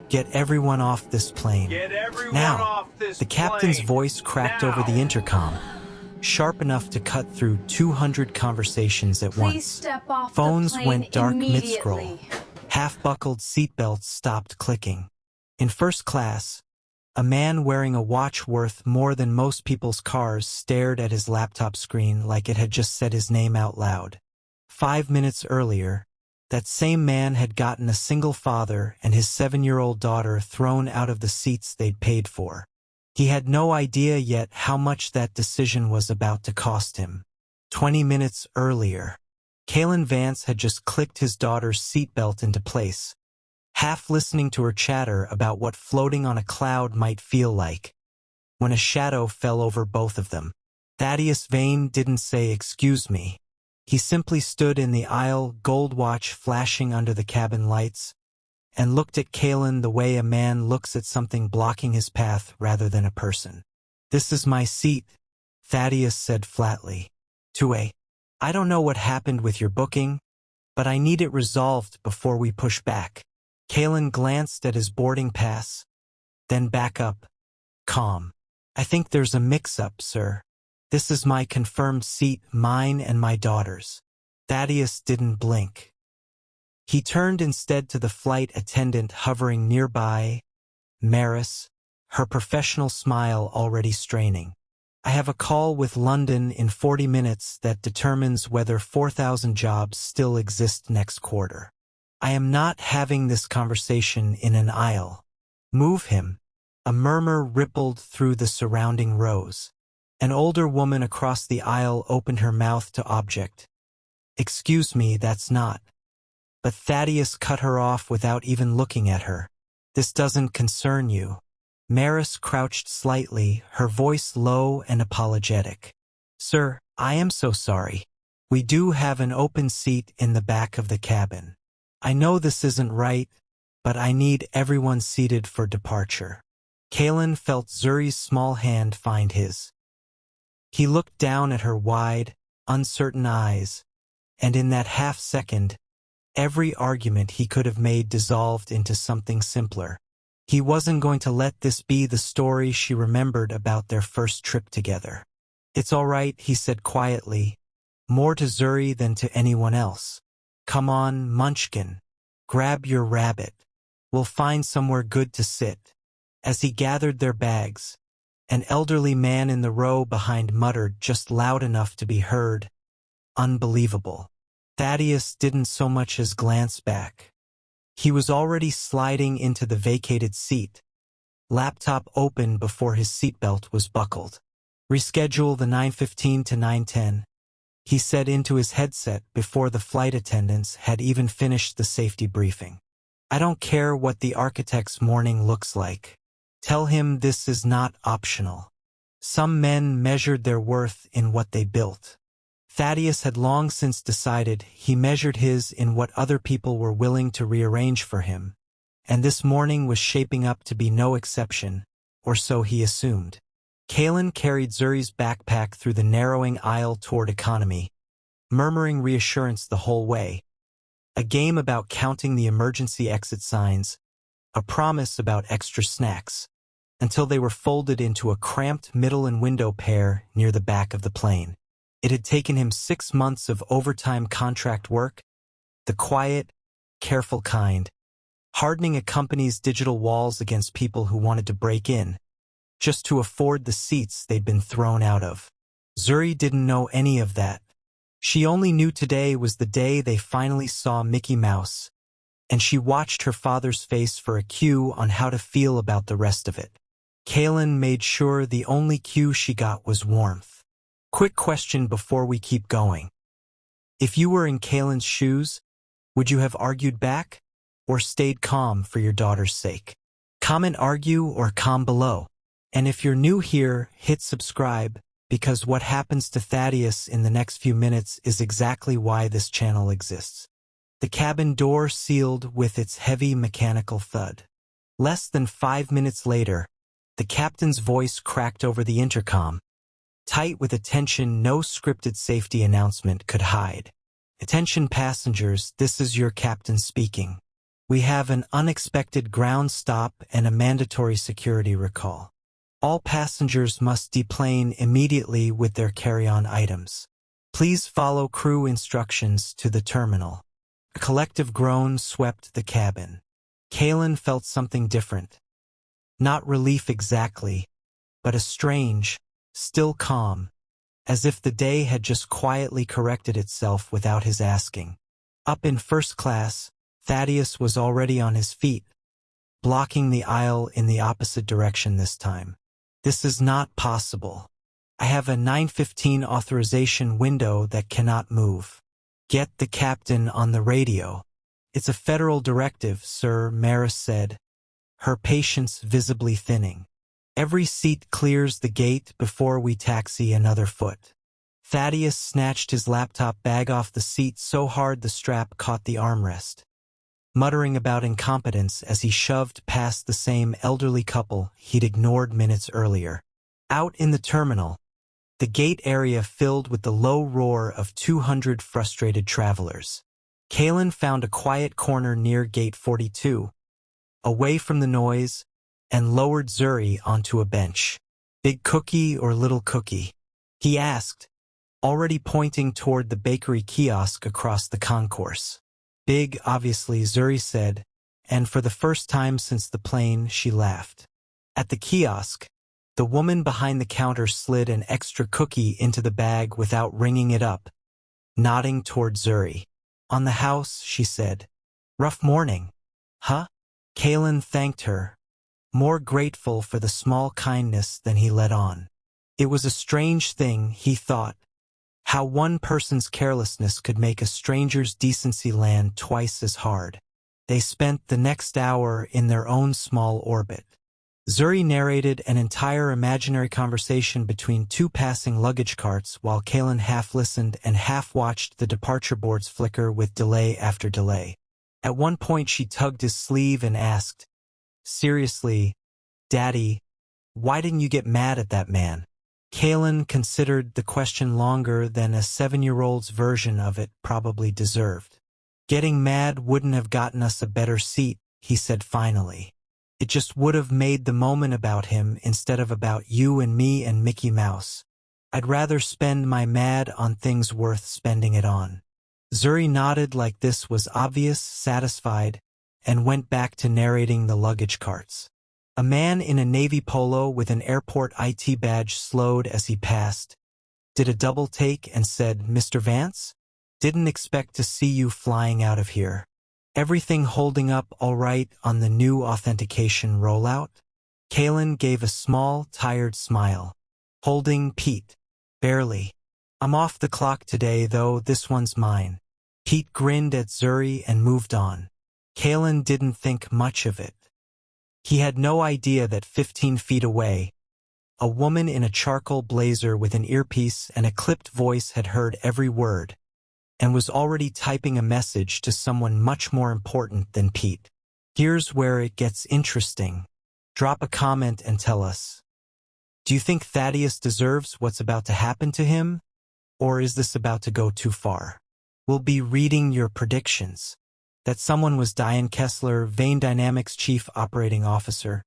Get everyone off this plane. Get everyone Now, off this the captain's plane. voice cracked over the intercom, sharp enough to cut through 200 conversations at Please once. step off Phones the plane went dark immediately. mid-scroll. Half-buckled seatbelts stopped clicking. In first class, a man wearing a watch worth more than most people's cars stared at his laptop screen like it had just said his name out loud. 5 minutes earlier, that same man had gotten a single father and his 7-year-old daughter thrown out of the seats they'd paid for. He had no idea yet how much that decision was about to cost him. 20 minutes earlier, Kalen Vance had just clicked his daughter's seatbelt into place, half listening to her chatter about what floating on a cloud might feel like, when a shadow fell over both of them. Thaddeus Vane didn't say, "Excuse me." He simply stood in the aisle, gold watch flashing under the cabin lights, and looked at Kalen the way a man looks at something blocking his path rather than a person. "This is my seat," Thaddeus said flatly. I don't know what happened with your booking, but I need it resolved before we push back." Kalen glanced at his boarding pass, then back up, calm. "I think there's a mix-up, sir. This is my confirmed seat, mine and my daughter's." Thaddeus didn't blink. He turned instead to the flight attendant hovering nearby, Maris, her professional smile already straining. "I have a call with London in 40 minutes that determines whether 4,000 jobs still exist next quarter. I am not having this conversation in an aisle. Move him." A murmur rippled through the surrounding rows. An older woman across the aisle opened her mouth to object. "Excuse me, that's not." But Thaddeus cut her off without even looking at her. "This doesn't concern you." Maris crouched slightly, her voice low and apologetic. "Sir, I am so sorry. We do have an open seat in the back of the cabin. I know this isn't right, but I need everyone seated for departure." Kalen felt Zuri's small hand find his. He looked down at her wide, uncertain eyes, and in that half-second, every argument he could have made dissolved into something simpler. He wasn't going to let this be the story she remembered about their first trip together. "It's all right," he said quietly, more to Zuri than to anyone else. "Come on, Munchkin. Grab your rabbit. We'll find somewhere good to sit." As he gathered their bags, an elderly man in the row behind muttered just loud enough to be heard, "Unbelievable." Thaddeus didn't so much as glance back. He was already sliding into the vacated seat, laptop open before his seatbelt was buckled. "Reschedule the 9:15 to 9:10, he said into his headset before the flight attendants had even finished the safety briefing. "I don't care what the architect's morning looks like. Tell him this is not optional." Some men measured their worth in what they built. Thaddeus had long since decided he measured his in what other people were willing to rearrange for him, and this morning was shaping up to be no exception, or so he assumed. Kalen carried Zuri's backpack through the narrowing aisle toward economy, murmuring reassurance the whole way. A game about counting the emergency exit signs, a promise about extra snacks, until they were folded into a cramped middle and window pair near the back of the plane. It had taken him 6 months of overtime contract work, the quiet, careful kind, hardening a company's digital walls against people who wanted to break in, just to afford the seats they'd been thrown out of. Zuri didn't know any of that. She only knew today was the day they finally saw Mickey Mouse, and she watched her father's face for a cue on how to feel about the rest of it. Kalen made sure the only cue she got was warmth. Quick question before we keep going. If you were in Kalen's shoes, would you have argued back, or stayed calm for your daughter's sake? Comment argue or calm below. And if you're new here, hit subscribe, because what happens to Thaddeus in the next few minutes is exactly why this channel exists. The cabin door sealed with its heavy mechanical thud. Less than 5 minutes later, the captain's voice cracked over the intercom, tight with a tension no scripted safety announcement could hide. "Attention passengers, this is your captain speaking. We have an unexpected ground stop and a mandatory security recall. All passengers must deplane immediately with their carry-on items. Please follow crew instructions to the terminal. A collective groan swept the cabin. Kalen felt something different. Not relief exactly, but a strange, still calm, as if the day had just quietly corrected itself without his asking. Up in first class, Thaddeus was already on his feet, blocking the aisle in the opposite direction this time. This is not possible. I have a 9:15 authorization window that cannot move. Get the captain on the radio. It's a federal directive, Sir, Maris said, her patience visibly thinning. Every seat clears the gate before we taxi another foot. Thaddeus snatched his laptop bag off the seat so hard the strap caught the armrest, muttering about incompetence as he shoved past the same elderly couple he'd ignored minutes earlier. Out in the terminal, the gate area filled with the low roar of 200 frustrated travelers. Kalen found a quiet corner near gate 42, away from the noise, and lowered Zuri onto a bench. Big cookie or little cookie? He asked, already pointing toward the bakery kiosk across the concourse. Big, obviously, Zuri said, and for the first time since the plane, she laughed. At the kiosk, the woman behind the counter slid an extra cookie into the bag without ringing it up, nodding toward Zuri. On the house, she said. Rough morning. Huh? Kalen thanked her, more grateful for the small kindness than he let on. It was a strange thing, he thought, how one person's carelessness could make a stranger's decency land twice as hard. They spent the next hour in their own small orbit. Zuri narrated an entire imaginary conversation between two passing luggage carts while Kalen half listened and half watched the departure boards flicker with delay after delay. At one point she tugged his sleeve and asked, Seriously, Daddy, why didn't you get mad at that man? Kalen considered the question longer than a 7-year-old's version of it probably deserved. Getting mad wouldn't have gotten us a better seat, he said finally. It just would have made the moment about him instead of about you and me and Mickey Mouse. I'd rather spend my mad on things worth spending it on. Zuri nodded like this was obvious, satisfied, and went back to narrating the luggage carts. A man in a navy polo with an airport IT badge slowed as he passed, did a double take and said, Mr. Vance? Didn't expect to see you flying out of here. Everything holding up all right on the new authentication rollout? Kalen gave a small, tired smile. Holding Pete. Barely. I'm off the clock today, though this one's mine. Pete grinned at Zuri and moved on. Kalen didn't think much of it. He had no idea that 15 feet away, a woman in a charcoal blazer with an earpiece and a clipped voice had heard every word, and was already typing a message to someone much more important than Pete. Here's where it gets interesting. Drop a comment and tell us. Do you think Thaddeus deserves what's about to happen to him? Or is this about to go too far? We'll be reading your predictions. That someone was Diane Kessler, Vane Dynamics Chief Operating Officer,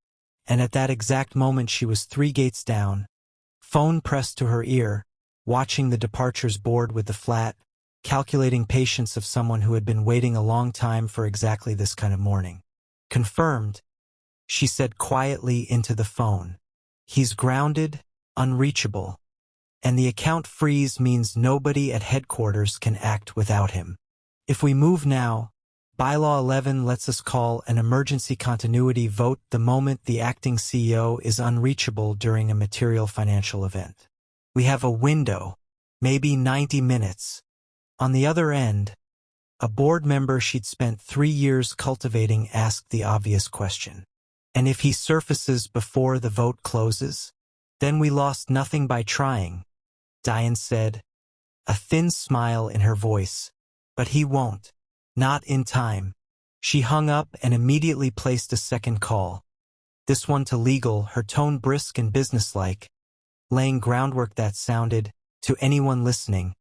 and at that exact moment she was 3 gates down, phone pressed to her ear, watching the departures board with the flat, calculating patience of someone who had been waiting a long time for exactly this kind of morning. Confirmed, she said quietly into the phone. He's grounded, unreachable, and the account freeze means nobody at headquarters can act without him. If we move now, Bylaw 11 lets us call an emergency continuity vote the moment the acting CEO is unreachable during a material financial event. We have a window, maybe 90 minutes. On the other end, a board member she'd spent 3 years cultivating asked the obvious question. And if he surfaces before the vote closes? Then we lost nothing by trying, Diane said, a thin smile in her voice. But he won't. Not in time. She hung up and immediately placed a second call. This one to legal, her tone brisk and businesslike, laying groundwork that sounded, to anyone listening,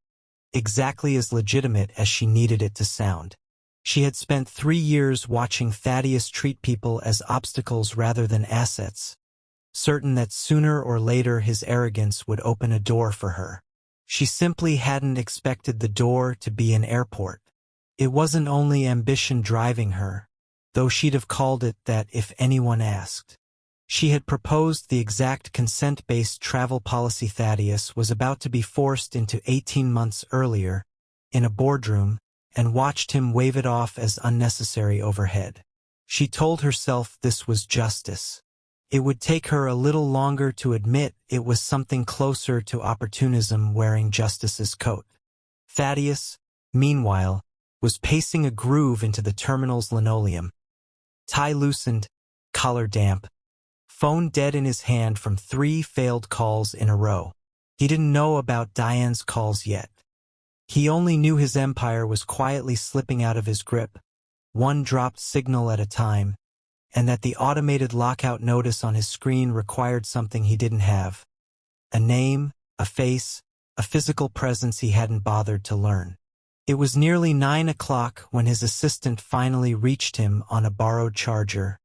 exactly as legitimate as she needed it to sound. She had spent 3 years watching Thaddeus treat people as obstacles rather than assets, certain that sooner or later his arrogance would open a door for her. She simply hadn't expected the door to be an airport. It wasn't only ambition driving her, though she'd have called it that if anyone asked. She had proposed the exact consent-based travel policy Thaddeus was about to be forced into 18 months earlier, in a boardroom, and watched him wave it off as unnecessary overhead. She told herself this was justice. It would take her a little longer to admit it was something closer to opportunism wearing justice's coat. Thaddeus, meanwhile, was pacing a groove into the terminal's linoleum. Tie loosened, collar damp, phone dead in his hand from 3 failed calls in a row. He didn't know about Diane's calls yet. He only knew his empire was quietly slipping out of his grip, one dropped signal at a time, and that the automated lockout notice on his screen required something he didn't have. A name, a face, a physical presence he hadn't bothered to learn. It was nearly 9 o'clock when his assistant finally reached him on a borrowed charger.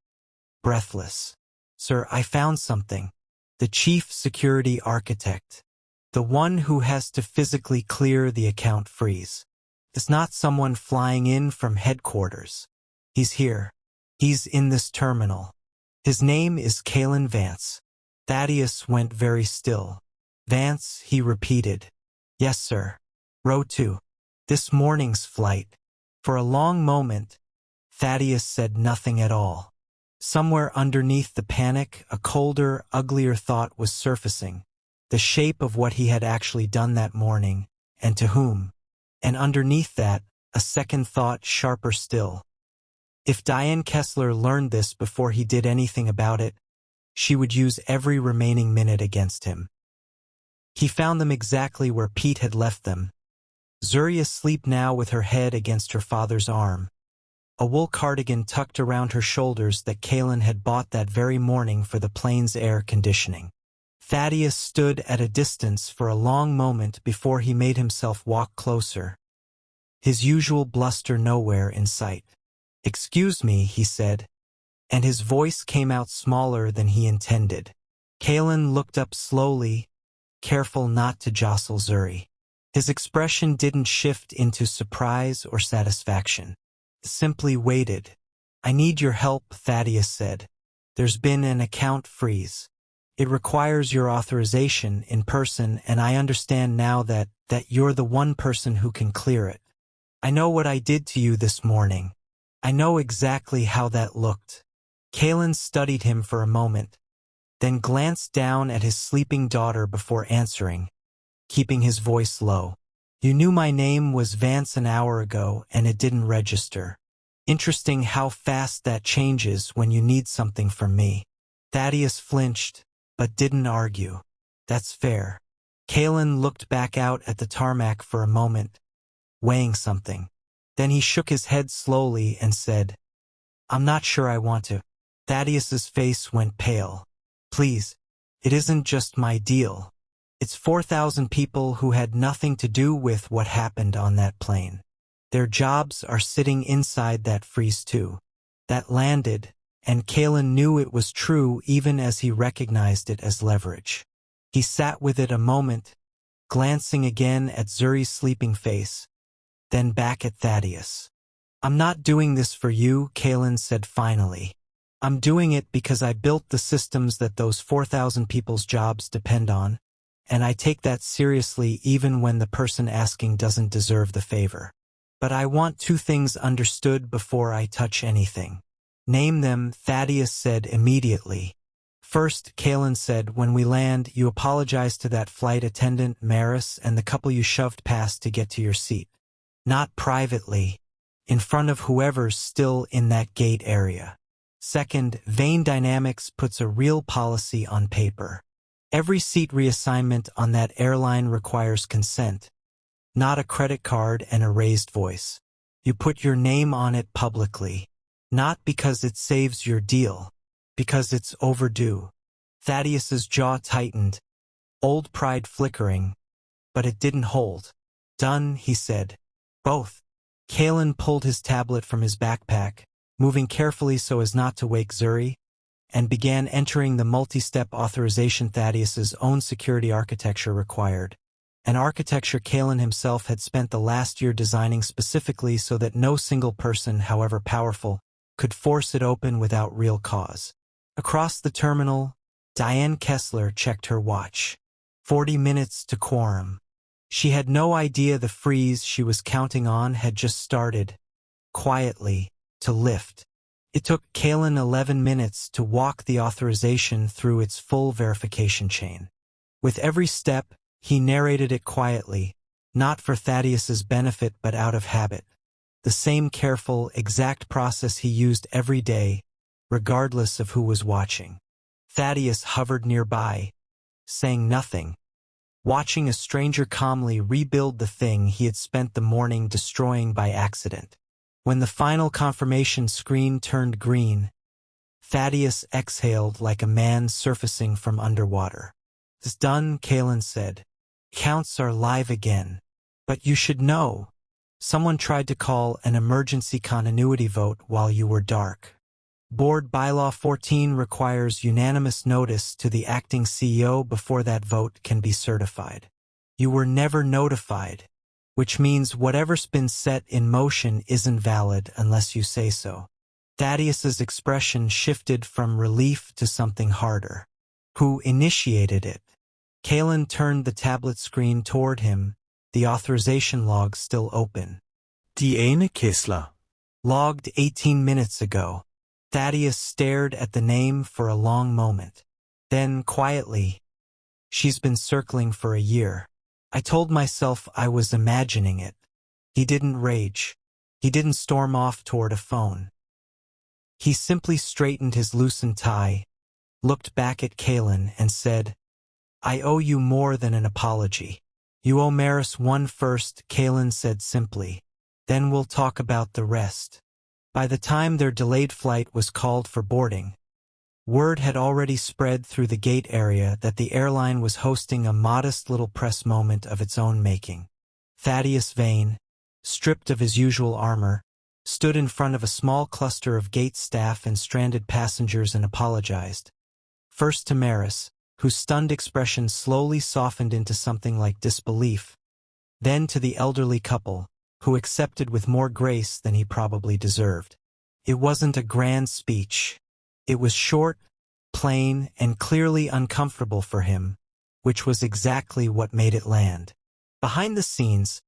Breathless. "Sir, I found something." The chief security architect. The one who has to physically clear the account freeze. It's not someone flying in from headquarters. He's here. He's in this terminal. His name is Kalen Vance. Thaddeus went very still. "Vance," he repeated. "Yes, sir. Row 2. This morning's flight." For a long moment, Thaddeus said nothing at all. Somewhere underneath the panic, a colder, uglier thought was surfacing. The shape of what he had actually done that morning, and to whom. And underneath that, a second thought sharper still. If Diane Kessler learned this before he did anything about it, she would use every remaining minute against him. He found them exactly where Pete had left them. Zuri asleep now with her head against her father's arm. A wool cardigan tucked around her shoulders that Kalen had bought that very morning for the plane's air conditioning. Thaddeus stood at a distance for a long moment before he made himself walk closer. His usual bluster nowhere in sight. "Excuse me," he said, and his voice came out smaller than he intended. Kalen looked up slowly, careful not to jostle Zuri. His expression didn't shift into surprise or satisfaction. It simply waited. "I need your help," Thaddeus said. "There's been an account freeze. It requires your authorization in person, and I understand now that you're the one person who can clear it. I know what I did to you this morning. I know exactly how that looked." Kalen studied him for a moment, then glanced down at his sleeping daughter before answering, keeping his voice low. "You knew my name was Vance an hour ago, and it didn't register. Interesting how fast that changes when you need something from me." Thaddeus flinched, but didn't argue. "That's fair." Kalen looked back out at the tarmac for a moment, weighing something. Then he shook his head slowly and said, "I'm not sure I want to." Thaddeus's face went pale. "Please, it isn't just my deal. It's 4,000 people who had nothing to do with what happened on that plane. Their jobs are sitting inside that freeze too. That landed, and Kalen knew it was true even as he recognized it as leverage. He sat with it a moment, glancing again at Zuri's sleeping face, then back at Thaddeus. "I'm not doing this for you," Kalen said finally. "I'm doing it because I built the systems that those 4,000 people's jobs depend on, and I take that seriously even when the person asking doesn't deserve the favor. But I want 2 things understood before I touch anything." "Name them," Thaddeus said immediately. "First," Kalen said, "when we land, you apologize to that flight attendant, Maris, and the couple you shoved past to get to your seat. Not privately, in front of whoever's still in that gate area. Second, Vane Dynamics puts a real policy on paper. Every seat reassignment on that airline requires consent, not a credit card and a raised voice. You put your name on it publicly. Not because it saves your deal, because it's overdue." Thaddeus's jaw tightened, old pride flickering, but it didn't hold. "Done," he said. "Both. Kalen pulled his tablet from his backpack, moving carefully so as not to wake Zuri, and began entering the multi-step authorization Thaddeus's own security architecture required. An architecture Kalen himself had spent the last year designing specifically so that no single person, however powerful, could force it open without real cause. Across the terminal, Diane Kessler checked her watch. 40 minutes to quorum. She had no idea the freeze she was counting on had just started, quietly, to lift. It took Kalen 11 minutes to walk the authorization through its full verification chain. With every step, he narrated it quietly, not for Thaddeus's benefit but out of habit. The same careful, exact process he used every day, regardless of who was watching. Thaddeus hovered nearby, saying nothing, watching a stranger calmly rebuild the thing he had spent the morning destroying by accident. When the final confirmation screen turned green, Thaddeus exhaled like a man surfacing from underwater. "It's done," Kalen said. "Counts are live again. But you should know. Someone tried to call an emergency continuity vote while you were dark. Board Bylaw 14 requires unanimous notice to the acting CEO before that vote can be certified. You were never notified, which means whatever's been set in motion isn't valid unless you say so." Thaddeus's expression shifted from relief to something harder. Who initiated it? Kalen turned the tablet screen toward him, the authorization log still open. Diane Kessler. Logged 18 minutes ago. Thaddeus stared at the name for a long moment. Then, quietly, "She's been circling for a year. I told myself I was imagining it." He didn't rage. He didn't storm off toward a phone. He simply straightened his loosened tie, looked back at Kalen and said, "I owe you more than an apology. You owe Maris one first," Kalen said simply. "Then we'll talk about the rest." By the time their delayed flight was called for boarding, word had already spread through the gate area that the airline was hosting a modest little press moment of its own making. Thaddeus Vane, stripped of his usual armor, stood in front of a small cluster of gate staff and stranded passengers and apologized. First to Maris, whose stunned expression slowly softened into something like disbelief, then to the elderly couple, who accepted with more grace than he probably deserved. It wasn't a grand speech. It was short, plain, and clearly uncomfortable for him, which was exactly what made it land. Behind the scenes,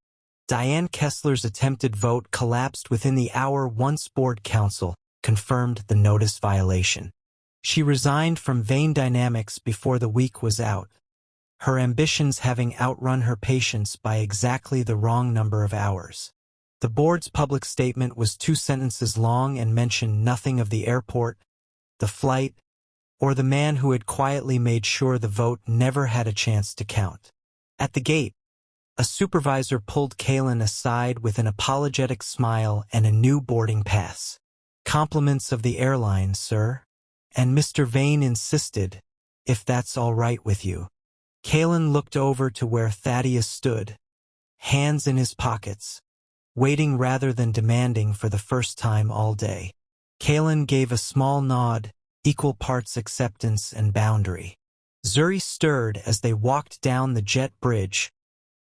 Diane Kessler's attempted vote collapsed within the hour once board counsel confirmed the notice violation. She resigned from Vane Dynamics before the week was out, her ambitions having outrun her patience by exactly the wrong number of hours. The board's public statement was 2 sentences long and mentioned nothing of the airport, the flight, or the man who had quietly made sure the vote never had a chance to count. At the gate, a supervisor pulled Kalen aside with an apologetic smile and a new boarding pass. "Compliments of the airline, sir." And Mr. Vane insisted, "If that's all right with you." Kalen looked over to where Thaddeus stood, hands in his pockets, waiting rather than demanding for the first time all day. Kalen gave a small nod, equal parts acceptance and boundary. Zuri stirred as they walked down the jet bridge,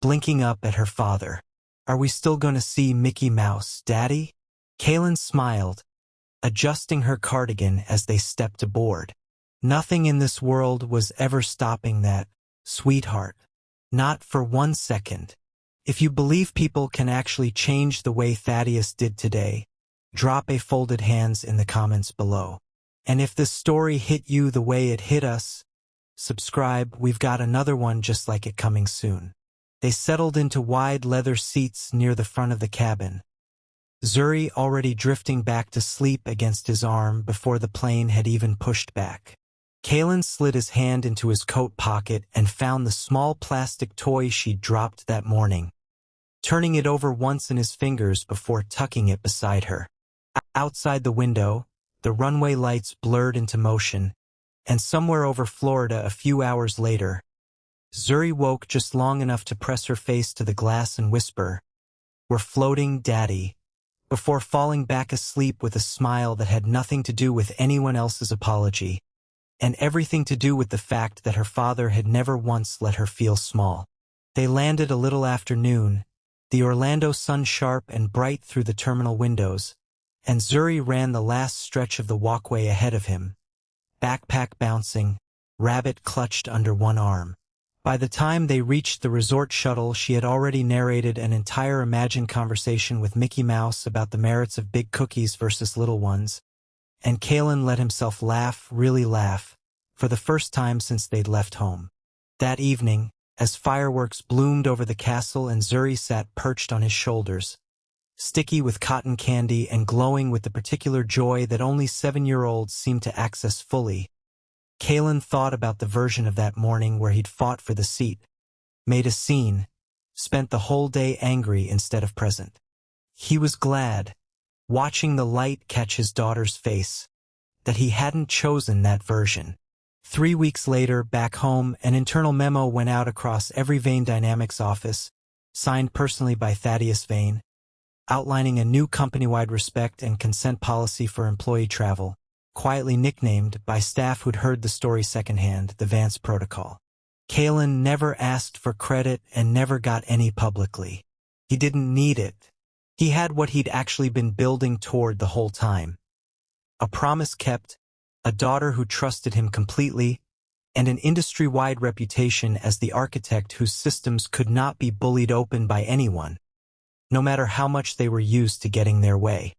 blinking up at her father. "Are we still going to see Mickey Mouse, Daddy?" Kalen smiled, adjusting her cardigan as they stepped aboard. Nothing in this world was ever stopping that, sweetheart. Not for 1 second. If you believe people can actually change the way Thaddeus did today, drop a folded hands in the comments below. And if this story hit you the way it hit us, subscribe, we've got another one just like it coming soon. They settled into wide leather seats near the front of the cabin, Zuri already drifting back to sleep against his arm before the plane had even pushed back. Kalen slid his hand into his coat pocket and found the small plastic toy she'd dropped that morning, turning it over once in his fingers before tucking it beside her. Outside the window, the runway lights blurred into motion, and somewhere over Florida a few hours later, Zuri woke just long enough to press her face to the glass and whisper, "We're floating, Daddy. before falling back asleep with a smile that had nothing to do with anyone else's apology, and everything to do with the fact that her father had never once let her feel small. They landed a little after noon, the Orlando sun sharp and bright through the terminal windows, and Zuri ran the last stretch of the walkway ahead of him, backpack bouncing, rabbit clutched under one arm. By the time they reached the resort shuttle, she had already narrated an entire imagined conversation with Mickey Mouse about the merits of big cookies versus little ones, and Kalen let himself laugh, really laugh, for the first time since they'd left home. That evening, as fireworks bloomed over the castle and Zuri sat perched on his shoulders, sticky with cotton candy and glowing with the particular joy that only 7-year-olds seem to access fully, Kalen thought about the version of that morning where he'd fought for the seat, made a scene, spent the whole day angry instead of present. He was glad, watching the light catch his daughter's face, that he hadn't chosen that version. 3 weeks later, back home, an internal memo went out across every Vane Dynamics office, signed personally by Thaddeus Vane, outlining a new company-wide respect and consent policy for employee travel, quietly nicknamed, by staff who'd heard the story secondhand, the Vance Protocol. Kalen never asked for credit and never got any publicly. He didn't need it. He had what he'd actually been building toward the whole time. A promise kept, a daughter who trusted him completely, and an industry-wide reputation as the architect whose systems could not be bullied open by anyone, no matter how much they were used to getting their way.